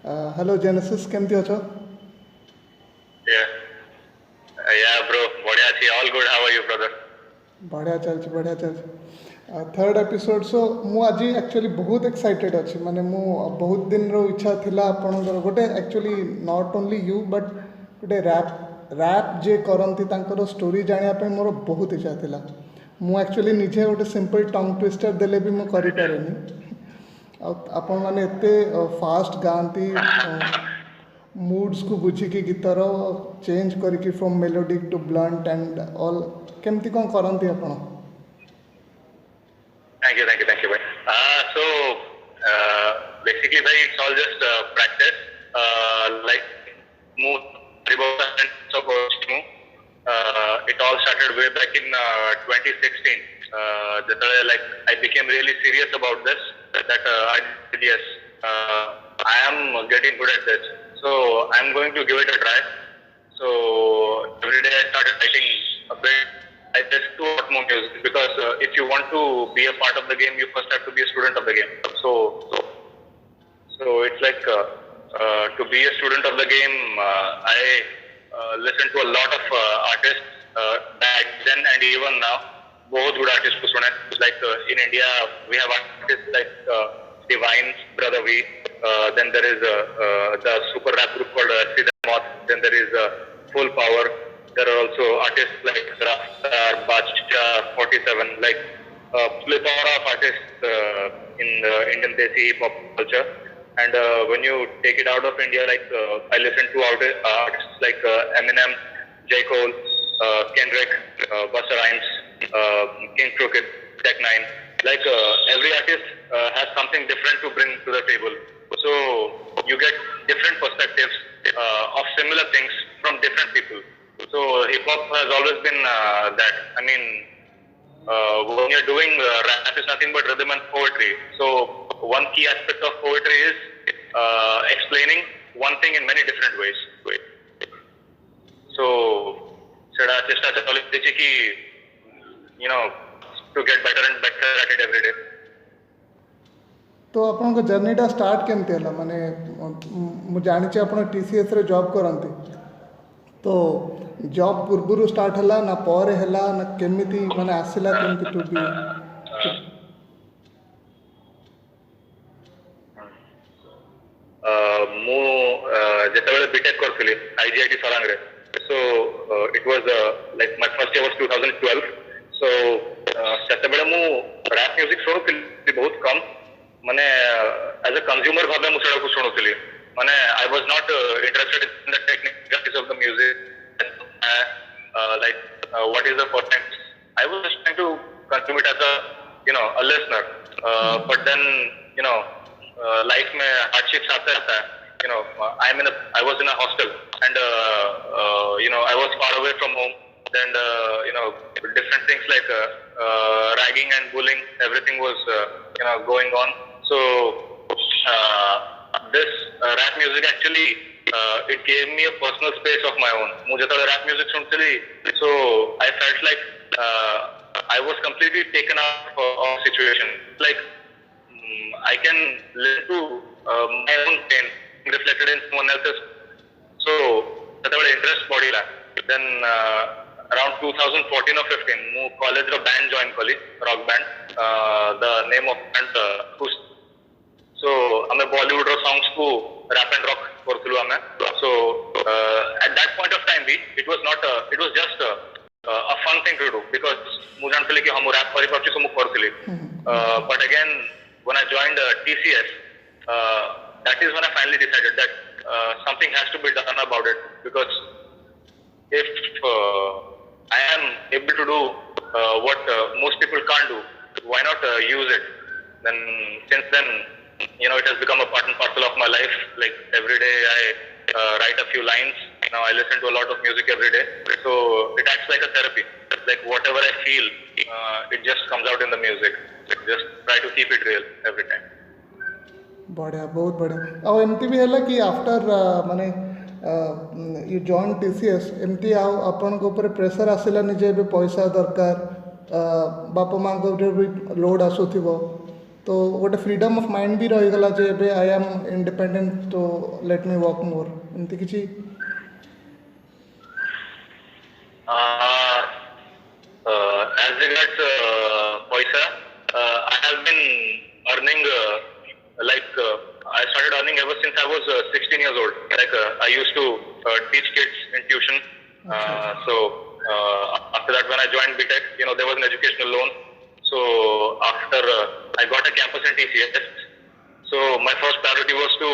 Hello genesis केमती अछ? Yeah, bro. बढ़िया छी. All good. How are you, brother? बढ़िया चलछि बढ़िया चलछि थर्ड एपिसोड सो मु आज एक्चुअली बहुत एक्साइटेड अच्छी माने मु बहुत दिन रो इच्छा थिला आपनकर गोटे actually not only you but गोटे रैप जे करंती तांकर स्टोरी जानिया पे मोर बहुत इच्छा थिला मु एक्चुअली निजे गोटे सिंपल टंग ट्विस्टर देले भी मु करि पारेनी आपण माने एते फास्ट गांती मूड्स को बुझिकी गीतर चेंज करके from melodic to blunt and all केमती कौन करती आपण? Thank you, bhai. Basically, bhai, it's all just practice. Like, move, so it all started way back in 2016. Like, I became really serious about this. That I did, yes, I am getting good at this. So I'm going to give it a try. So every day I started writing a bit. I just do a lot more music because if you want to be a part of the game, you first have to be a student of the game. So it's like to be a student of the game. I listen to a lot of artists back then and even now. बहुत good artists को सुना. Like in India, we have artists like Divine, Brother V. Then there is the super rap group called Siddha Moth. Then there is Full Power. There are also artists like Raftar, Bacha, 47, like plethora of artists in the Indian Desi hip hop culture. And when you take it out of India, like I listen to artists like Eminem, J. Cole, Kendrick, Busta Rhymes, King Crooked, Tech Nine. Like every artist has something different to bring to the table. So you get different perspectives of similar things from different people. So hip hop has always been that. I mean, when you're doing rap is nothing but rhythm and poetry. So one key aspect of poetry is explaining one thing in many different ways. So सेड़ा चेष्टा चलती कि you know to get better and better at it every day. तो आपन को जर्नीटा start केमती है माने मु जानि छी आपन टीसीएस रे जॉब करंती तो जॉब पूर्व स्टार्ट हला ना पर हला ना केमिति माने आसिला केमती टू बी ମୁଁ ଯେତେବେଳେ ବିଟେକ୍ କରୁଥିଲି IGIT ସରାଙ୍ଗରେ so it was like my first year was 2012 so ସେତେବେଳେ ମୁଁ rap music ଶୁଣୁଥିଲି ବହୁତ କମ ମାନେ as a consumer ଭାବେ ମୁଁ ସେଟାକୁ ଶୁଣୁଥିଲି ମାନେ I was not interested in the technicalities of the music like what is the context. I was just trying to consume it as a listener but then life में hardships आते रहता है. I was in a hostel and I was far away from home. Then different things like ragging and bullying, everything was going on. So this rap music actually it gave me a personal space of my own. मुझे थोड़ा rap music सुनती so I felt like I was completely taken out of situation. Like I can listen to my own pain reflected in someone else's. So that was interest body la. Then around 2014 or 15, mu college ro band join kali, rock band. The name of band So ame Bollywood ro songs ko rap and rock korthulu ame. So at that point of time it was not it was just a fun thing to do because mu janthili ki hum rap kari parchu so mu korthili. But again when I joined TCS that is when I finally decided that something has to be done about it because if I am able to do what most people can't do, why not use it? Then since then, it has become a part and parcel of my life. Like every day I write a few lines. Now I listen to a lot of music every day. So it acts like a therapy. Like whatever I feel, it just comes out in the music. Just try to keep it real every time. बढ़िया बहुत बढ़िया और एमती भी है कि after माने you join TCS एमती आपन को ऊपर प्रेशर आसिला निजे भी पैसा दरकार बापा माँ को भी लोड आसुथिबो तो गोटे फ्रीडम ऑफ माइंड भी रहीगला जे एबे आई एम इंडिपेंडेंट तो लेट मी वर्क मोर एमती किसी As regards paisa, I have been earning I started earning ever since I was 16 years old. I used to teach kids in tuition. After that, when I joined BTech, there was an educational loan. So after I got a campus in TCS, so my first priority was to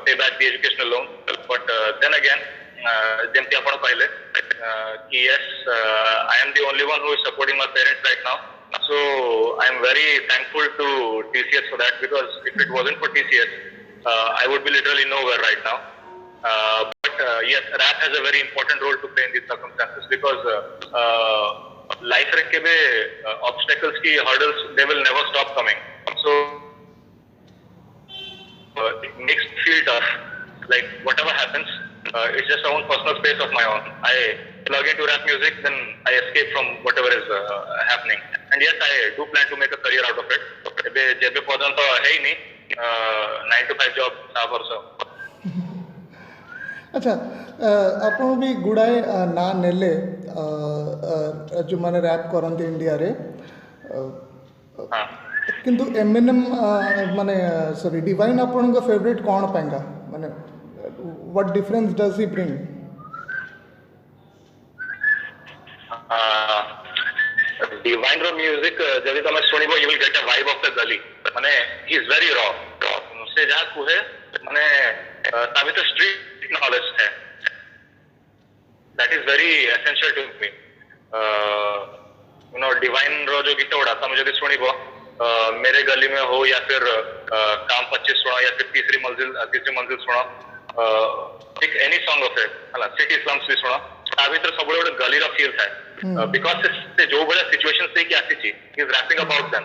pay back the educational loan. But then again, ଯେମିତି ଆପଣ କହିଲେ କି yes, I am the only one who is supporting my parents right now. So I am very thankful to TCS for that, because if it wasn't for TCS, I would be literally nowhere right now. But yes, rap has a very important role to play in these circumstances, because life रे केबे obstacles की hurdles, they will never stop coming. So it makes me feel tough. Like whatever happens, it's just my own personal space of my own. I plug into rap music, then I escape from whatever is happening. And yes, I do plan to make a career out of it. जेबे पर्यंत है ही नहीं 9 to 5 job 7 वर्ष. अच्छा ଆପଣ ବି ଗୁଡ଼ାଏ ନା ନେଲେ ଯେଉଁମାନେ ର୍ୟାପ୍ କରନ୍ତି ଇଣ୍ଡିଆରେ କିନ୍ତୁ ଏମିନେମ୍ ମାନେ ସରି ଡିଭାଇନ୍ ଆପଣଙ୍କ ଫେଭରେଟ୍ କ'ଣ ପାଇଁକା ମାନେ what difference does he bring? Divine ro music जब तुम सुनिबो, you will get a vibe of the gully. माने he is very raw. से जहाँ कुहे माने तभी तो street knowledge है. That is very essential to me. Divine रो जो गीत उड़ाता मुझे भी सुनिबो, मेरे गली में हो या फिर काम 25 सुनो या फिर तीसरी मंजिल सुनो, pick any song of it, हाला city slums भी सुनो, तभी तो सब लोग गली रो feel था. Because से जो बड़े situations से क्या सी चीज, he is rapping about them,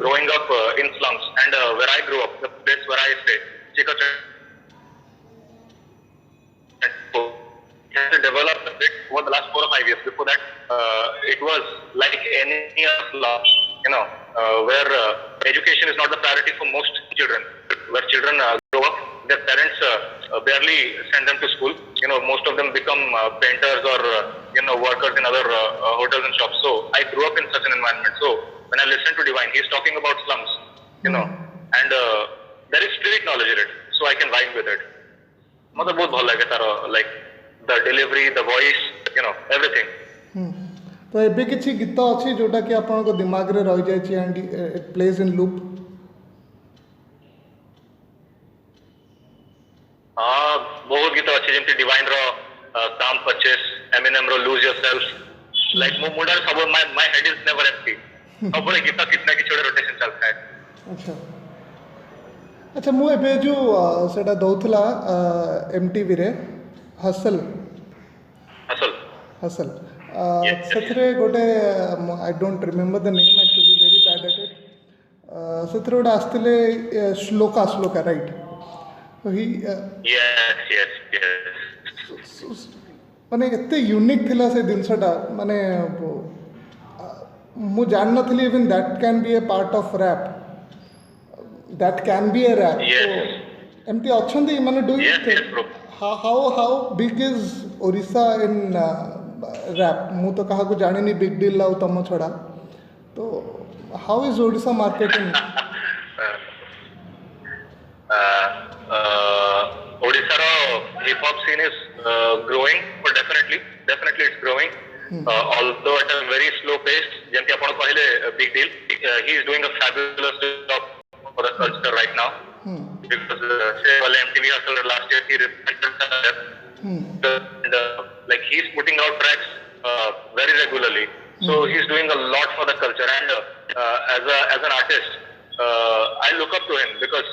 growing up in slums, and where I grew up, the place where I stay, Chicago. It has developed a bit over the last 4 or 5 years. Before that, it was like any other, where education is not the priority for most children. Where children grow up, their parents barely send them to school. Most of them become painters or workers in other hotels and shops. So I grew up in such an environment. So when I listen to Divine, he's talking about slums, and there is street knowledge in it. So I can vibe with it. मतलब बहुत भल लगे तारो, like the delivery, the voice, everything. तो एबे किसी गीत अच्छी जोटा कि आपनको दिमाग रे रही जाय छी and it plays in loop. बहुत गीत अच्छी जेमती डिवाइन रो काम 25, एमिनेम रो लूज योरसेल्फ, लाइक मो मुंडा सब my head is never empty. सब बड़े गीत कितना की छोड़े रोटेशन चलता है. अच्छा मु एबे जो सेटा दउथला एमटीवी रे हसल ସେଥିରେ ଗୋଟେ I don't remember the name actually, very bad at it. ସେଥିରେ ଗୋଟେ ଆସିଥିଲେ ଶ୍ଲୋକା ରାଇଟ୍? ମାନେ ଏତେ ୟୁନିକ୍ ଥିଲା ସେ ଜିନିଷଟା, ମାନେ ମୁଁ ଜାଣିନଥିଲି even that can be a part of rap, that can be a rap. ଏମିତି ଅଛନ୍ତି ମାନେ do you how big is Odisha in rap? ମୁଁ ତ କାହାକୁ ଜାଣିନି ବିଗ୍ ଡିଲ୍ ଆଉ ତମ ଛଡ଼ା, ତ ହାଉ ଇଜ୍ ଓଡ଼ିଶା ମାର୍କେଟ ଇନ୍? ଓଡ଼ିଶାର hip hop scene is growing, but definitely it's growing. Although at a very slow pace. ଯେମିତି ଆପଣ କହିଲେ big deal, he is doing a fabulous job for the culture right now. Because say MTV Hustle last year he represented and like he's putting out tracks very regularly. So he's doing a lot for the culture, and as an artist, I look up to him because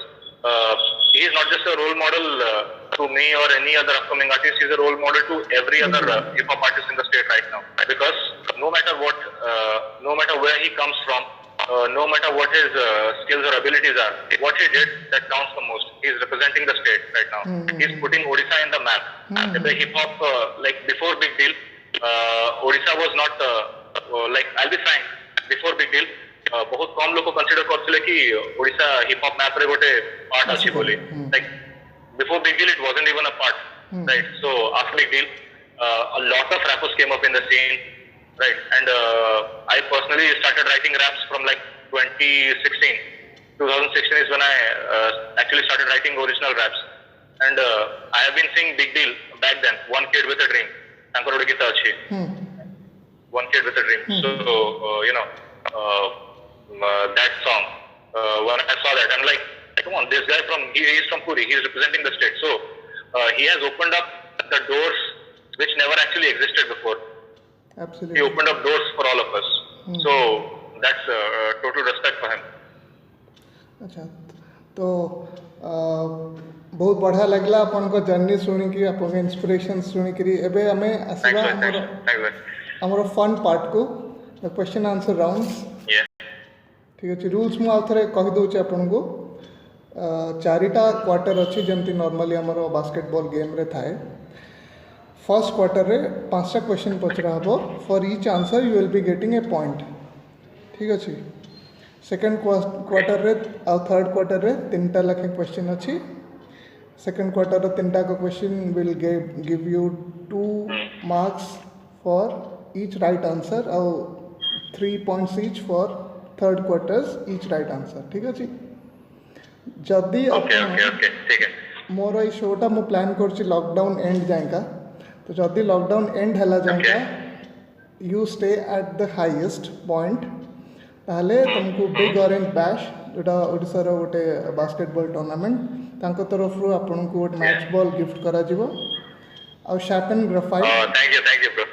he is not just a role model to me or any other upcoming artist. He's a role model to every other hip hop artist in the state right now. Because no matter where he comes from, no matter what his skills or abilities are, what he did, that counts the most. He's representing the state right now. He's putting Odisha in the map. The hip hop, like before Big Deal, Odisha was not, like I'll be frank, before Big Deal, बहुत कम लोग consider करथिले कि Odisha hip hop map रे गोटे part अछि बोली like before Big Deal it wasn't even a part right so after Big Deal a lot of rappers came up in the scene right and I personally started writing raps from like 2016 is when I actually started writing original raps and I have been seeing Big Deal back then One Kid with a Dream tankar odu gita achi One Kid with a Dream so you know that song when I saw that I'm like come on this guy he is from Puri he is representing the state so he has opened up the doors which never actually existed before absolutely he opened up doors for all of us so that's total respect for him अच्छा तो बहुत बढ़िया लगला अपन को journey सुनी कि अपन के inspiration सुनी कि एबे हमें आसीबा हमर फन पार्ट को क्वेश्चन आंसर राउंड्स ठीक अछि रूल्स मु आ थरे कहि दउ छी अपन को चारिटा क्वार्टर अच्छी जमती नॉर्मली आमर बास्केटबॉल गेम रे थाए फर्स्ट क्वार्टर रे पांचटा क्वेश्चन पचरा हबो for each answer you will be getting a point ठीक अछि सेकंड क्वार्टर रे आ थर्ड क्वार्टर रे तीनटा लखे क्वेश्चन अच्छी सेकंड क्वार्टर रे तीनटा का question will give you 2 marks for each right answer और 3 points each for third quarters each right answer ठीक अछि जदि ठीक है मोर ये शोटा मु प्लान करछि लॉकडाउन एंड जाएगा तो जदि लॉकडाउन एंड हला जाएगा you stay at the highest point ताले तुमको बिग ऑरेंज बैश जोटा ओडिसा रो गोटे बास्केटबॉल टूर्नामेंट तांको तरफ रो आपन को गोटे मैच बॉल गिफ्ट करा जिवो और शैपन ग्राफाइट थैंक यू ब्रो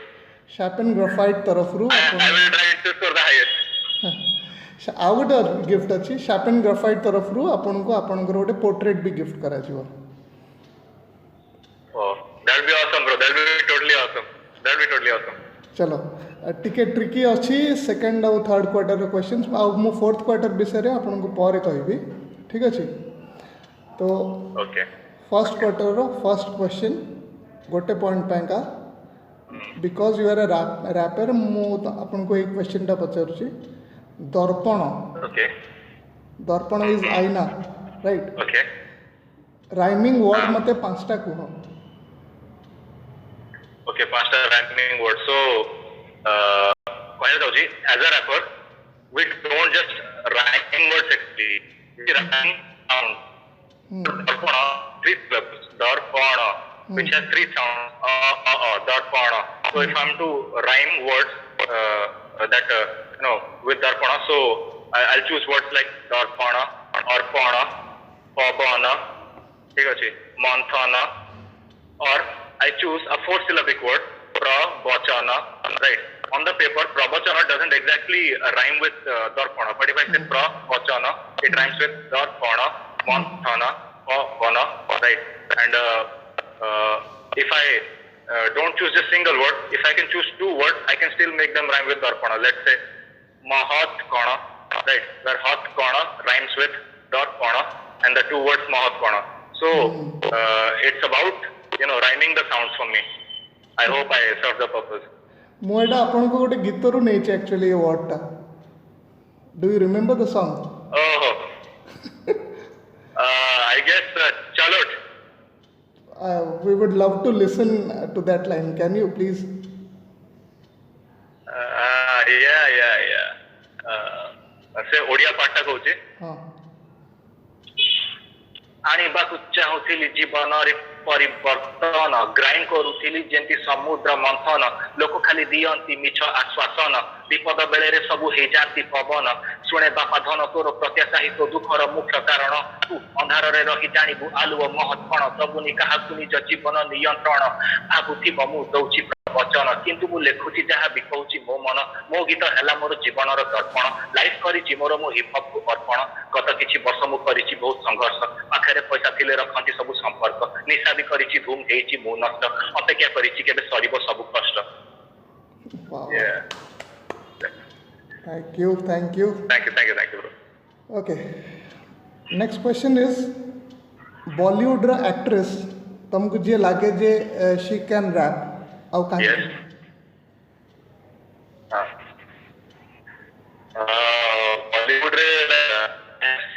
शैपन ग्राफाइट तरफ रो I will try to score the highest आ गोटे गिफ्ट अच्छी शैपन ग्राफाइट तरफ रू आपन को आपन गोटे पोर्ट्रेट भी गिफ्ट करा जिवो that be awesome bro that be totally awesome चलो टिके ट्रिकी अच्छी सेकंड और थर्ड क्वार्टर रो क्वेश्चंस आ मु फोर्थ क्वार्टर विषय रे आपन को पारे कहबी ठीक अछि तो ओके फर्स्ट क्वार्टर रो फर्स्ट क्वेश्चन गोटे पॉइंट पैंका because you are a rapper मु आपन को एक क्वेश्चन टा पचारुची दर्पण ओके दर्पण इज आईना राइट ओके राइमिंग वर्ड मते पांचटा कुह ओके पांचटा राइमिंग वर्ड सो कहना चाहूँ as a rapper we don't just rhyme words actually we rhyme sound दर्पण 3 syllables दर्पण which has 3 sounds दर्पण so if I'm to rhyme words that you know with darpana so I'll choose words like darpana arpana pavana ठीक अछि manthana or I choose a 4 syllabic word pravachana right on the paper pravachana doesn't exactly rhyme with darpana but if I say pravachana it rhymes with darpana manthana pavana right and if I don't choose a single word if I can choose 2 words I can still make them rhyme with darpana let's say mahatkana right where hatkana rhymes with darpana and the 2 words mahatkana so it's about you know rhyming the sounds for me I hope I serve the purpose मु एटा आपन को गोटे गीत रू नै छै actually ये word टा do you remember the song oh I guess chalot we would love to listen to that line can you please yeah से ओडिया पाठा कहूचे हां आनिबाकु चाहूथिली जीवन रे परिवर्तन ग्राइंड करूथिली जेंति समुद्र मंथन लोक खाली दियंती मिछ आश्वासन विपद बेले रे सबु हे जाती पवन सुने बापा धन तोर प्रत्याशा ही तो दुखर मुख्य कारण तू अंधार रे रही जानिबु आलुओ महत्पण सबुनी काहा कुनी जीवन नियंत्रण भाबुथि मु दउची वचन किंतु मु लेखुची जहा बिकौची मो मन मो गीत हैला मोर जीवनर दर्पण लाइफ करिची मोर मो हिप हॉप को अर्पण गत किछि वर्ष मु करिची बहुत संघर्ष पाखरे पैसा थिले रखंती सब संपर्क निशा भी करिची धूम हेची मो नष्ट अपेक्षा करिची केबे सरीबो सब कष्ट Thank you bro okay next question is Bollywood actress तुमको जे लागे जे she can rap और कहां yes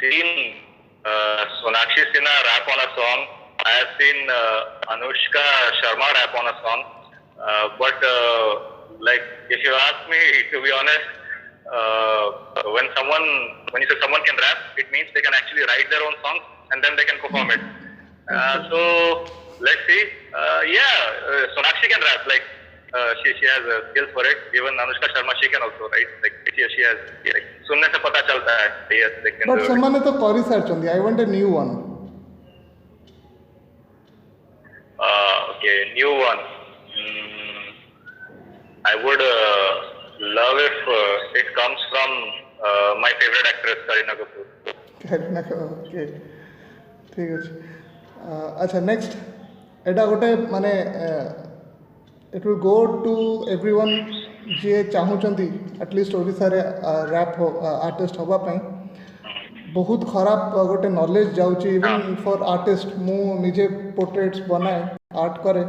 seen Sonakshi Sinha rap on a song. I have seen Anushka Sharma rap on a song. But like, if you ask me, to be honest, when you say someone can rap, it means they can actually write their own songs and then they can perform it. So let's see. Sonakshi can rap. Like she has skills for it. Even Anushka Sharma, she can also write. Like she has like सुनने से पता चलता है. Yes, they can but do it. ସେମାନେ ତ କରିସାରିଛନ୍ତି. I want a new one. Okay, new one. I would love if it comes from my favorite actress, Kareena Kapoor. Kareena okay ठीक ଅଛି अच्छा नेक्स्ट ଏଇଟା ଗୋଟେ ମାନେ it will go to everyone ଯିଏ ଚାହୁଁଛନ୍ତି ଆଟଲିଷ୍ଟ ଓଡ଼ିଶାରେ ରାପ୍ ଆର୍ଟିଷ୍ଟ ହେବା ପାଇଁ ବହୁତ ଖରାପ ଗୋଟେ ନଲେଜ ଯାଉଛି ଇଭେନ୍ ଫର୍ ଆର୍ଟିଷ୍ଟ ମୁଁ ନିଜେ ପୋର୍ଟ୍ରେଟ୍ସ ବନାଏ ଆର୍ଟ କରେ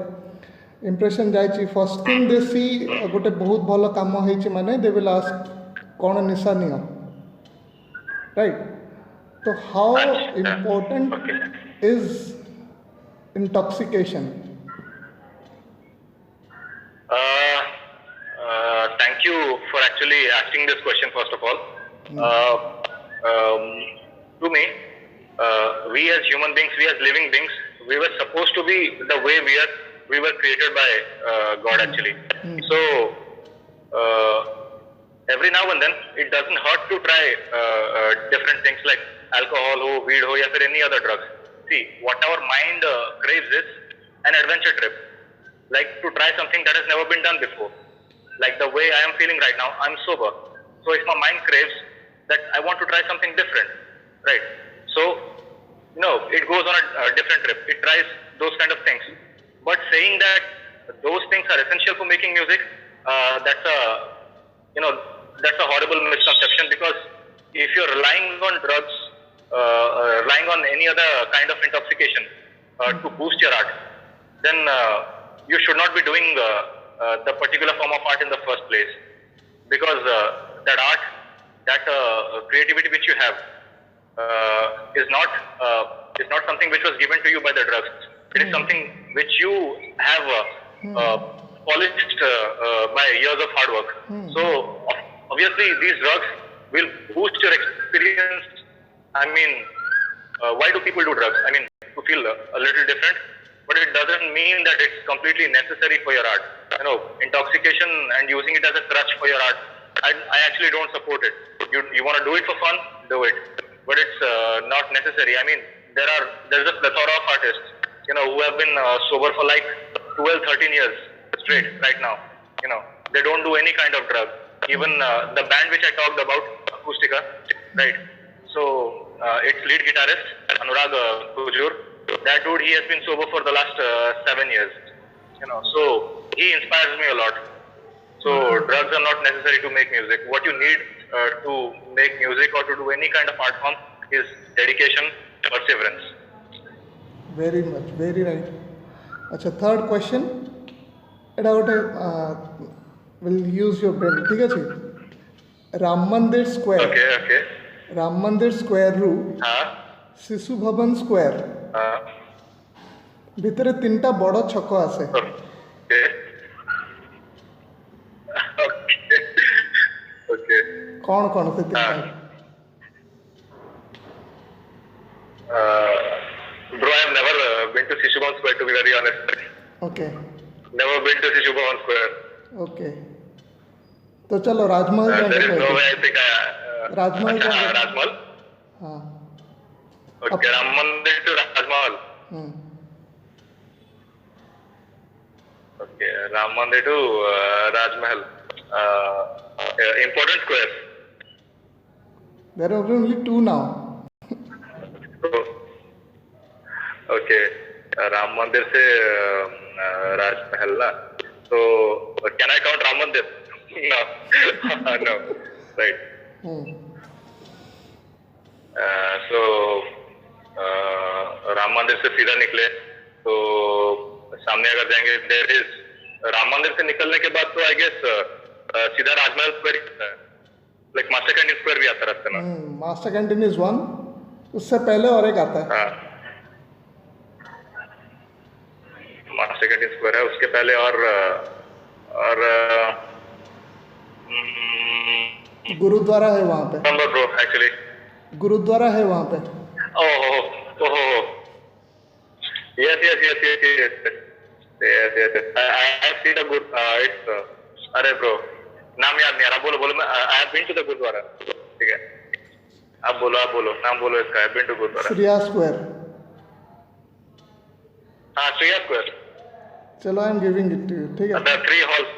ଇମ୍ପ୍ରେସନ୍ ଯାଇଛି ଫର୍ଷ୍ଟ ଥିଙ୍ଗ ଦେ ସି ଗୋଟେ ବହୁତ ଭଲ କାମ ହେଇଛି ମାନେ ଦେ ୱିଲ୍ ଆସ୍କ କ'ଣ ନିଶା ନିଅ ରାଇଟ୍ तो how important is intoxication Thank you for actually asking this question first of all. To me, we as human beings, we as living beings, we were supposed to be the way we were created by God actually. So every now and then it doesn't hurt to try different things like alcohol ho, weed ho, या फिर any other drugs. See, what our mind craves is an adventure trip, like to try something that has never been done before. Like the way I am feeling right now, I'm sober. So if my mind craves that I want to try something different, right? So, it goes on a different trip. It tries those kind of things. But saying that those things are essential for making music, that's a horrible misconception, because if you're relying on drugs, relying on any other kind of intoxication to boost your art, then you should not be doing the particular form of art in the first place, because that art, that creativity which you have is not something which was given to you by the drugs. It is something which you have polished by years of hard work. So obviously these drugs will boost your experience. I mean, why do people do drugs? I mean, to feel a little different, but it doesn't mean that it's completely necessary for your art. Intoxication and using it as a crutch for your art, I actually don't support it. You want to do it for fun, do it, but it's not necessary. I mean, there's a plethora of artists, who have been sober for like 12, 13 years straight right now. They don't do any kind of drug. Even the band which I talked about, Acoustica, right? So its lead guitarist Anurag Kujur, that dude, he has been sober for the last 7 years. So he inspires me a lot. So drugs are not necessary to make music. What you need to make music or to do any kind of art form is dedication, perseverance. very much very right अच्छा third question एटा गोटे will use your brain ठीक अच्छे राम मंदिर square Okay. Ram मंदिर square रु हाँ. शिशु भवन स्क्वायर भितर तीनटा बड़ छक आसे Okay. कौन कौन से तीनटा Bro, I have never been to Shishu Bhavan Square, to be very honest. Okay Never been to Shishu Bhavan Square. Okay तो चलो राजमहल There is no जाने way I think राजमहल अच्छा, जाने Rajmahal. हाँ Okay, Ram Mandir to Rajmahal. Okay, Ram Mandir to Rajmahal. Important squares. There are only two now Okay, Ram Mandir से Rajmahal ना. So can I count Ram Mandir? No, no, right. So Ram मंदिर से सीधा निकले तो सामने अगर जाएंगे देयर इज राम मंदिर से निकलने के बाद तो आई गेस सीधा Rajmahal square like master canteen square भी आता रास्ते में मास्टर कैंटीन इज वन उससे पहले और एक आता है। मास्टर कैंटीन स्क्वायर है, उसके पहले और गुरुद्वारा है वहाँ पे, नंबर ब्रो एक्चुअली गुरुद्वारा है वहाँ पे। ओह yes I have seen the good it's अरे ब्रो नाम याद नहीं आ रहा, बोलो मैं I have been to the gurdwara, ठीक है आप बोलो नाम बोलो इसका, I have been to gurdwara. Shriya square. हाँ श्रिया स्क्वायर। चलो I am giving it to you, ठीक है। The three halls,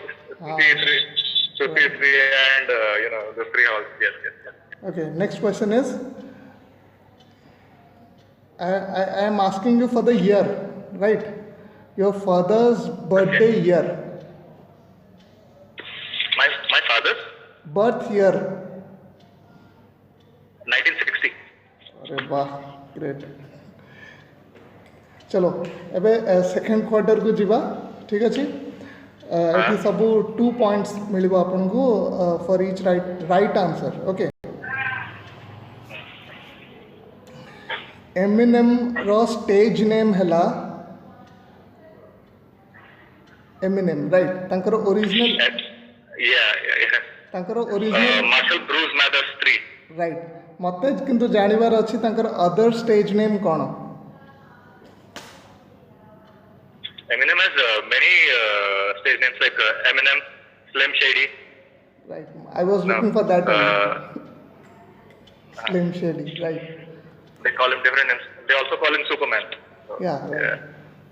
three and the three halls, yes. Okay, next question is, I am asking you for the year, right? Your father's birthday year. My father's birth year. 1960. अरे वाह, great. चलो एबे second quarter को जीवा, ठीक अच्छे। एटी सबू 2 पॉइंट्स मिलिबो आपनको for each right answer, okay. Eminem रो स्टेज नेम हैला एमिनेम, राइट? तांकर ओरिजिनल तांकर original Marshall Bruce Mathers 3, right. मते किंतु जानिबार अछि तांकर अदर स्टेज नेम कोन? Eminem has many stage names like Eminem, Slim Shady. Right, I was looking for that only. Slim Shady, right? They call him different names. They also call him Superman. So, Yeah, right.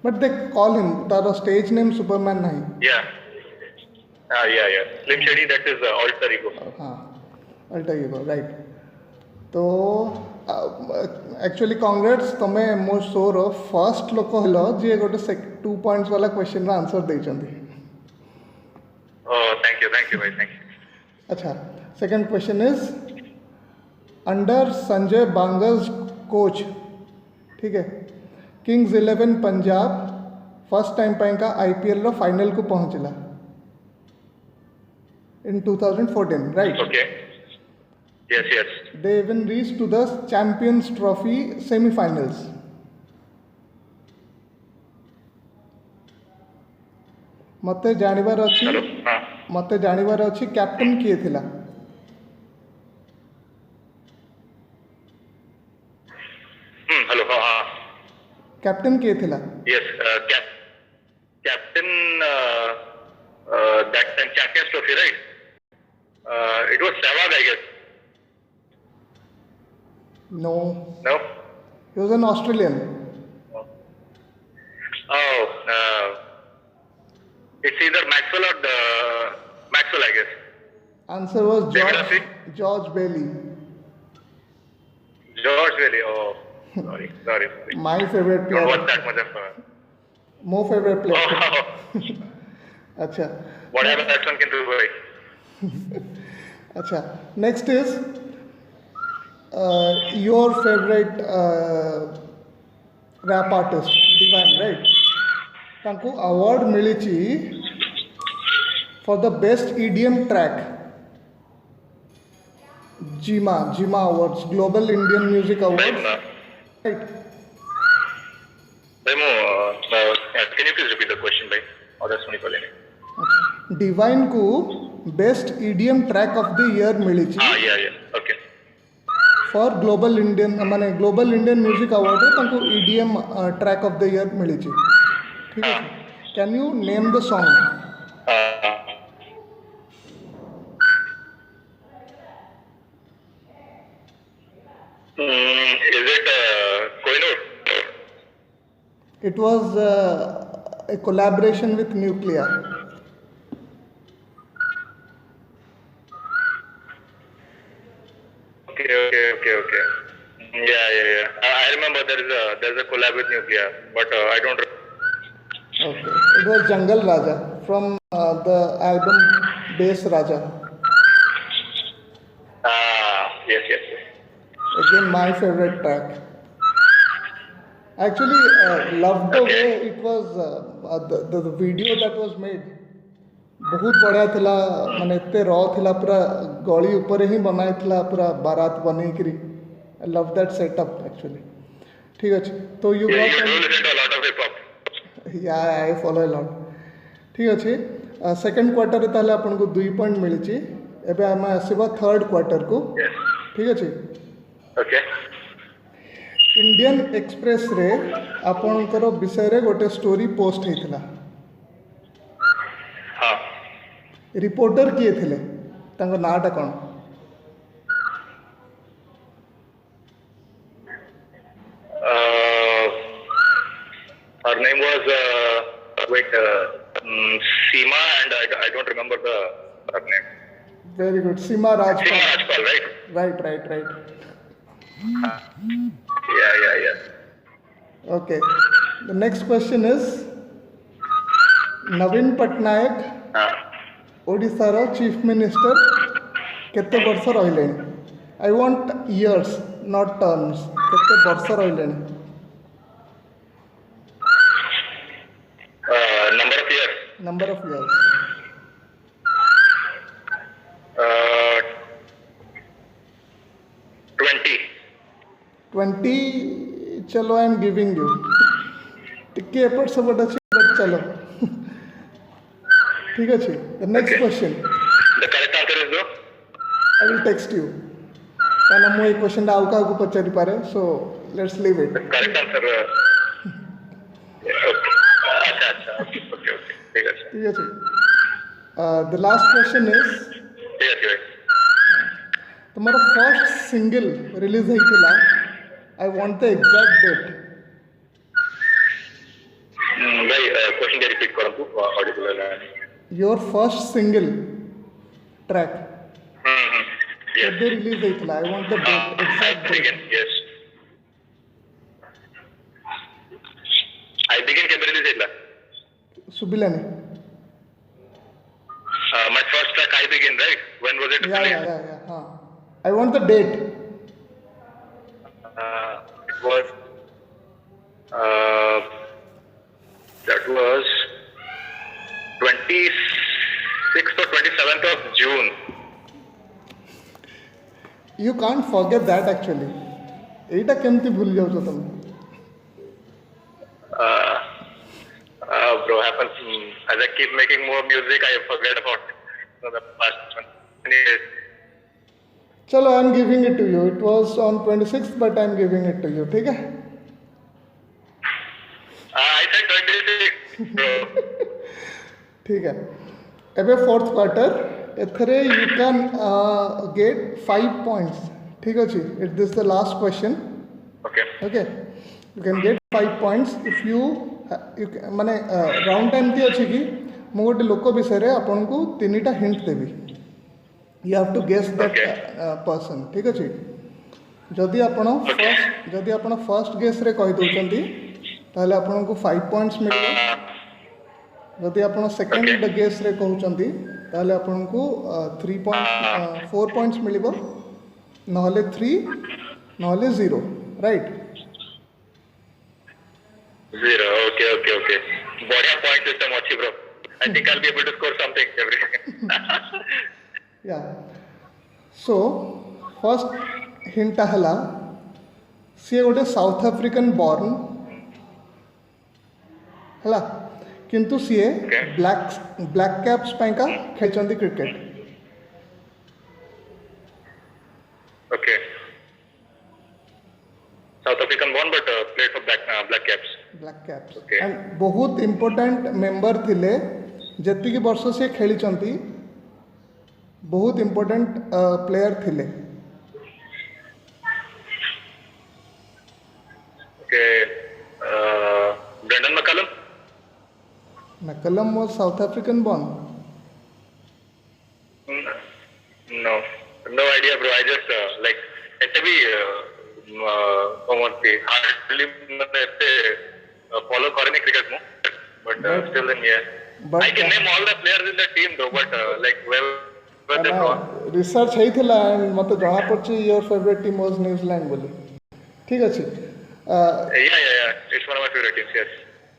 But they call him, Tara stage name Superman नहीं। Yeah. Slim Shady, that is alter ego. हाँ, alter ego, right? तो actually congrats तमे मो शोर first लोक hello जे गोटे 2 points वाला question रा आंसर देइचंदी। Oh, thank you भाई, thank you. अच्छा, second question is, under Sanjay Bangar's coach, ठीक है, किंग्स 11 पंजाब फर्स्ट टाइम ପାଇଁ का आईपीएल रो फाइनल को पहुंचला in 2014, right? Okay. Yes. They even reached to the Champions Trophy semi-finals. मते जानिबार अछि कैप्टन किए थिला? हेलो हाँ कैप्टन किए थिला? Yes, captain that time Champions Trophy, right? It was Sehwag, I guess. No. No? He was an Australian. It's either Maxwell or Maxwell, I guess. Answer was George Bailey. George Bailey. Oh, sorry. My favorite player. Don't watch that much of. More favorite player. Oh, अच्छा. whatever that one can do, boy. अच्छा. Next is your favorite rap artist, Divine, right? तांको award मिली for the best EDM track, GIMA awards, global Indian music awards, right? Can you please repeat the question, भाई? और सुनी पहले नहीं। अच्छा, Divine को best EDM track of the year मिली ओके। फॉर ग्लोबल इंडियन माने ग्लोबल इंडियन म्यूजिक अवार्ड है तांको EDM track of the year मिली, ठीक है? Can you name the song? Is it Kohinoor? It was a collaboration with Nuclear. Okay. Yeah. I remember there's a collab with Nuclear, but I don't. Okay, it was Jungle Raja from the album Bass Raja. Yes. Again, my favorite track. Actually, loved the way it was, the video that was made. बहुत बढ़िया थिला, माने इतने raw थिला, पूरा गली ऊपर ही बनाई थिला, पूरा बारात बने करी, I love that setup actually. ठीक अच्छे तो you Yeah, got you do listen to a lot of hip hop. yeah I follow a lot. ठीक अच्छे सेकंड क्वार्टर ताले अपन को 2 पॉइंट मिली एबे आम आसवा थर्ड क्वार्टर को Yes. ठीक अच्छे Okay. इंडियन एक्सप्रेस रे आपणकर विषय रे गोटे स्टोरी पोस्ट होता हाँ. रिपोर्टर किए थे तांको नाटा कौन Her name was Seema, and I don't remember her name. Very good Seema Rajpal Seema Rajpal, right? Right Yeah. Okay the next question is Naveen Patnaik हाँ. ओडिशार चीफ मिनिस्टर केते वर्ष रहिले I want years not terms केते वर्ष रहिले Number of years. Number of years Uh, 20. 20 चलो I am giving you टिके एपट सपट अच्छे बट चलो ठीक अच्छे the next Okay. Question The correct answer is no. I will text you कहना मु क्वेश्चन आउ का पचारि पारे so let's leave it The correct answer. Yeah, okay. अच्छा. Okay. ठीक है. ठीक अच्छे द लास्ट क्वेश्चन इज ठीक है. तुम्हारा फर्स्ट सिंगल रिलीज होइतिला I want the exact date भाई क्वेश्चन रिपीट करंतु ऑडिबल है. Your first single track Yes. केबे रिलीज होइतिला I want the date exact date Begin. Yes. I begin केबे release ହେଇଥିଲା? सुबिलानी My first track I begin, right? When was it या released? हाँ I want the date It was that was 26th or 27th of June. You can't forget that actually एटा केमती भूल जाओ तुम Bro, happens as I keep making more music, I forget about the past 20 years. चलो I am giving it to you it was on 26 but I am giving it to you ठीक है I said 26, bro. ठीक है एबे fourth quarter एथरे you can get 5 points ठीक अच्छे it this the last question Okay. Okay you can get 5 points if you माने round time ती अछि कि मु गोटे लोक विषय आपन को 3टा हिंट देबी you have to guess that Okay. Person ठीक अछि जदि आपण फर्स्ट गेस रे कहि दोचंती ताहले आपन को 5 पॉइंट्स मिलिबो जदि आपण सेकंड गेस रे कहउचंती ताहले आपन को 4 पॉइंट्स मिलिबो नहले 3 नहले 0 राइट 0. Okay. बढ़िया point system अच्छी, bro. I think I'll be able to score something every. या सो फर्स्ट हिंट हला सी गोटे साउथ अफ्रिकन बॉर्न हला किंतु सी Okay. ब्लैक कैप्स पाइका खेलचंदी cricket Okay. South African born but played for Black Caps. Black Caps Okay. And बहुत important member थिले जति वर्ष से खेली बहुत इंपोर्टेंट प्लेयर थिले Okay. Brendan McCullum. McCullum was South African born No idea, bro. I just like ऐसे भी कौन-सी hardly मैंने ऐसे follow करे नहीं cricket में, but still then yeah. but I can name all the players in the team though, but like where they from. Research होइथिला and मते जଣା पड़छि your favourite team was New Zealand बोली ठीक अछि Yeah. It's one of my favorite teams. Yes.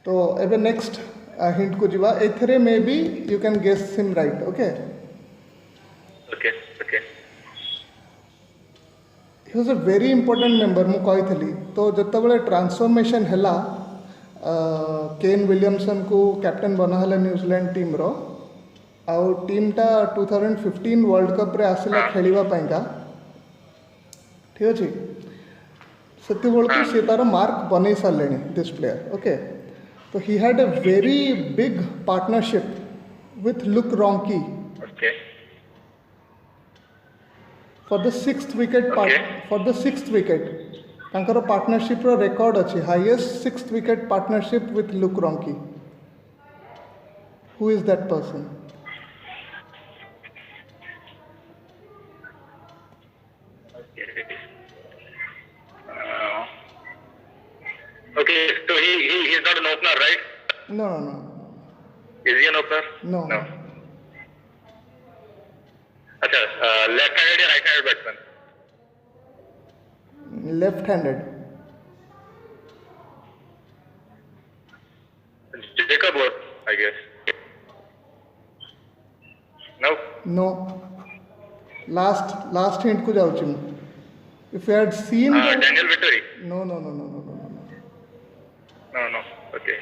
तो एबे next hint को जीवा एथरे maybe you can guess him right okay Okay. he was a very important member ମୁଁ କହିଥିଲି ତ ଯେତେବେଳେ ଟ୍ରାନ୍ସଫର୍ମେସନ୍ ହେଲା କେନ୍ ୱିଲିୟମସନ୍ କୁ କ୍ୟାପ୍ଟେନ୍ ବନାହେଲା ନ୍ୟୁଜିଲାଣ୍ଡ ଟିମ୍ର ଆଉ ଟିମ୍ଟା 2015 ୱାର୍ଲଡ କପ୍ରେ ଆସିଲା ଖେଳିବା ପାଇଁକା ଠିକ୍ ଅଛି ସେତେବେଳକୁ ସେ ତାର ମାର୍କ ବନେଇ ସାରିଲେଣି ଦିସ୍ ପ୍ଲେୟାର ଓକେ ତ he had A very big partnership with Luke Ronchi Okay. for the sixth wicket for the sixth wicket ତାଙ୍କର partnership ର record ଅଛି highest sixth wicket partnership with Luke Ronchi. Who is that person? Okay, so he's not an opener, right? No. Is he an opener? No. अच्छा, left-handed या right-handed batsman? Left-handed. Jacob Worth, I guess. No? No. Last hint को जाऊँ मैं. If you had seen Daniel Vittori? No. No. Okay.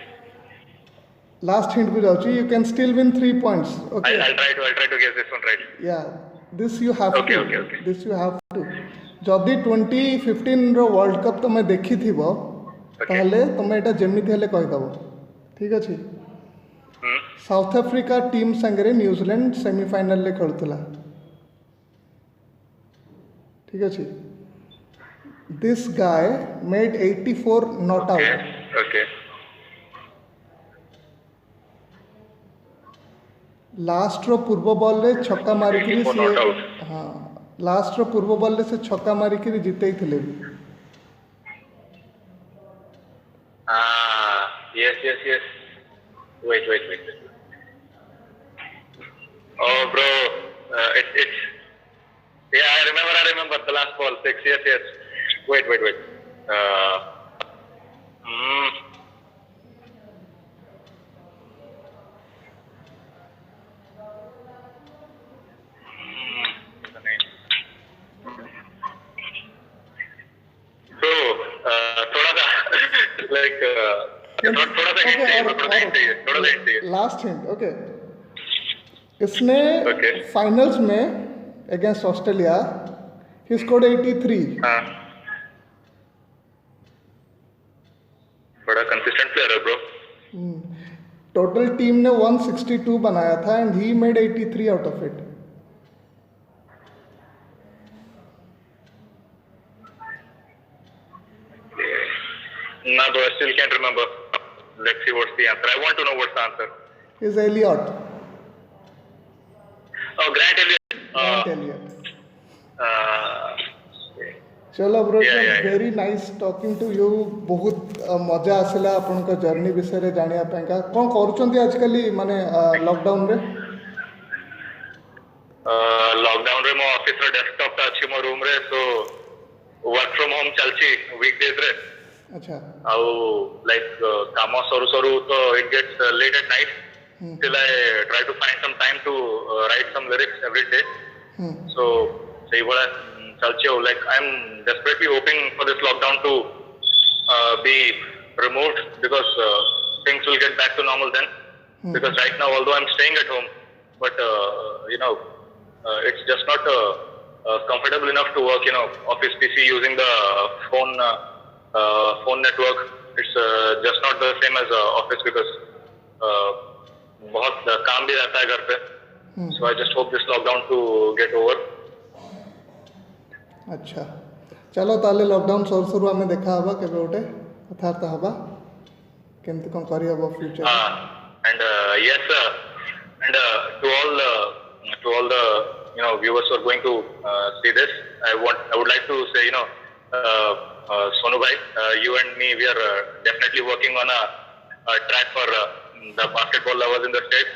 Last hint को जाऊँ you can still win 3 points. Okay. I'll try to guess this one right. Yeah, this you have Okay, to. okay. This you have to. जदि 2015 रो world cup तुम देखी थिबो ताहले तुम एटा जेमिति हेले कहि दबो ठीक अछि साउथ अफ्रीका टीम संगे न्यूजीलैंड सेमीफाइनल ले खेलुतला ठीक अछि this guy made 84 not out Okay. Last रो पूर्व बॉल रे छक्का मारी कि 84 not out. हां लास्ट रो पूर्व बॉल रे से छक्का मारी कि जीतई थिले Yes. Wait. Oh, bro. It's. Yeah, I remember the last ball. 6. Yes. Wait. So, थोड़ा सा like थोड़ा सा hint चाहिए. लास्ट हिंट ओके इसने Okay. फाइनल्स में अगेंस्ट ऑस्ट्रेलिया ही स्कोर्ड 83 हाँ. बड़ा consistent player है, bro. टोटल टीम ने 162 बनाया था and he made 83 out of it No, bro, I still can't remember. Let's see what's the answer. I want to know what's the answer. Is Elliott Oh, Grant Elliott. Elliott Okay. चलो bro Yeah. Very nice talking to you बहुत मजा आसला आपनका journey विषय रे जानिया पाएका कोन करूचंती आजकल माने लॉकडाउन रे लॉकडाउन रे मो ऑफिस रे डेस्कटॉप ता अछि मो रूम रे सो वर्क फ्रॉम होम चलछि वीकडेज रे अच्छा आउ लाइक काम सरू तो it gets late at night till I try to find some time to write some lyrics every day. So say what chalche like I'm desperately hoping for this lockdown to be removed because things will get back to normal then. Because right now, although I'm staying at home, but it's just not comfortable enough to work. Office PC using the phone network. It's just not the same as office because बहुत काम भी रहता है घर पे. So I just hope this lockdown to get over. अच्छा चलो ताले लॉकडाउन सरू आमे देखा हबा केबे ओटे कथार्ता हबा केमति कोन करी हबो future And yes sir, and to all the viewers who are going to see this, I would like to say Sonu bhai, you and me, we are definitely working on a track for the basketball lovers in the state,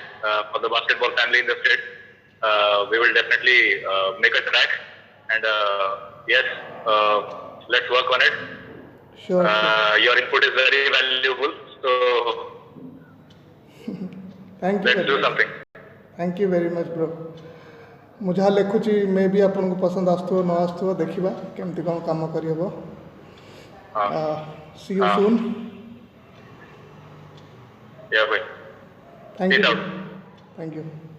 for the basketball family in the state. We will definitely make a track, and yes, let's work on it. Sure. Your input is very valuable, so Thank you. let's do something. Thank you very much, bro. ମୁଁ ଯାହା ଲେଖୁଛି ମେ ବି ଆପଣଙ୍କୁ ପସନ୍ଦ ଆସୁଥିବ ନ ଆସୁଥିବ ଦେଖିବା କେମିତି କ'ଣ କାମ କରିହେବ see you soon Yeah, bhai. Thank Peace you out. Thank you